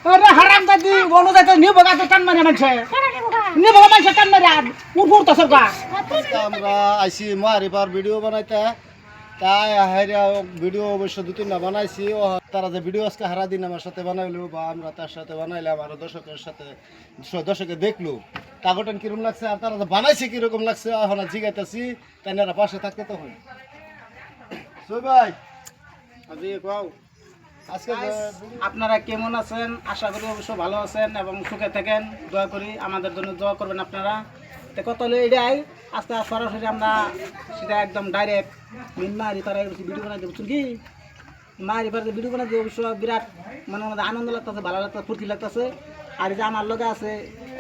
अरे हराम दादी बोलू जातो नी बघा तो टान मारे माणसे नी बघा माणसे टान मारे उरफुर तसं का আমরা আইছি মারিবার ভিডিও বানাইতে তাই হাইরা ভিডিও অবশ্য দু তিনটা বানাইছি ও তারা যে ভিডিও আজকে হারা দিন আমার সাথে বানাইলো বা আমরা তার সাথে বানাইলাম আর দর্শকের সাথে দর্শকে দেখলো কাগটান কিরকম লাগছে আর তারা যে বানাইছে কিরকম লাগছে এখন জিগাইতেছি তাই না পাশে থাকতে তো হয় সই ভাই আজি কও আজকে আপনারা কেমন আছেন আশা করি অবশ্য ভালো আছেন এবং সুখে থাকেন দোয়া করি আমাদের জন্য দোয়া করবেন আপনারা তো কত হলো এটাই আজকে সরাসরি আমরা সেটা একদম ডাইরেক্ট মারি তারা ভিডিও বানাই দেবো কি মারি পারে ভিডিও বানাই দিয়ে অবশ্য বিরাট মানে আমাদের আনন্দ লাগতেছে ভালো লাগতেছে ফুর্তি লাগতেছে আর এই যে আমার লগে আছে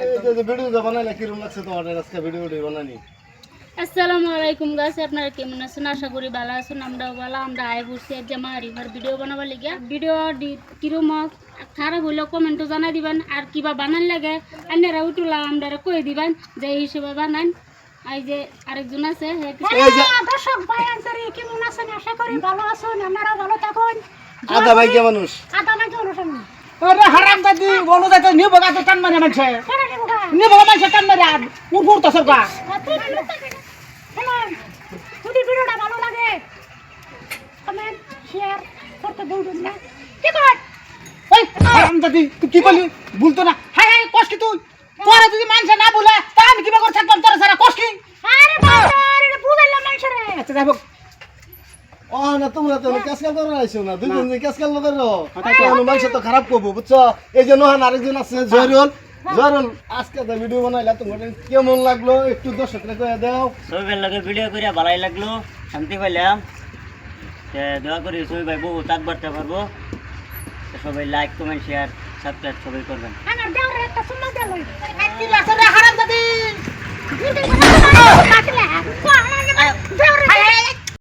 এই যে ভিডিও বানাইলে কিরকম লাগছে তোমার আজকে ভিডিওটি বানানি আসসালামু আলাইকুম গাইস আপনারা কেমন আছেন আশা করি ভালো আছেন আমরাও ভালো আমরা আই বসছি আজ মারিবার ভিডিও বানাবার লাগিয়া ভিডিও কিরম খারাপ হইলেও কমেন্টও জানাই দিবেন আর কিবা বানান লাগে আপনারা উঠলা আমরা কই দিবেন যে হিসেবে বানান এই যে আরেকজন আছে দর্শক ভাই আনসারি কেমন আছেন আশা করি ভালো আছেন আপনারা ভালো থাকুন আদা ভাই কে মানুষ আদা ভাই কেমন আছেন अरे हराम दादी बोलू जातो नी बघा तो टान मारे माणसे কেন নেব গা नी बघा माणसे टान मारे उरफुर तसं का যদি ভিডিওটা ভালো লাগে কমেন্ট শেয়ার করতে ভুলবেন না কি কর ওই হারাম দাদি তুই কি বলি বলতো না হাই হাই কষ্ট তুই তোরা যদি মানছে না বলে তা আমি কিবা করে থাকতাম তোরা সারা কষ্ট আরে বাবা এটা বুঝাইলাম মানুষরে আচ্ছা যাই হোক ও না তোমরা তো ক্যাসকাল করে আইছো না দুইজন যে ক্যাসকাল না করো তাহলে মানুষ তো খারাপ করবো বুঝছো এই যে নোহান আরেকজন আছে জয়রুল জয়রুল আজকে তো ভিডিও বানাইলা তোমাদের কেমন লাগলো একটু দর্শকরা কয়ে দাও সবাই লাগে ভিডিও করে ভালোই লাগলো শান্তি পাইলাম দোয়া করি সবাই ভাই বহু তাক বাড়তে পারবো সবাই লাইক কমেন্ট শেয়ার সাবস্ক্রাইব সবাই করবেন আমার দেওরে একটা সুন্দর দেলই কি লাগছে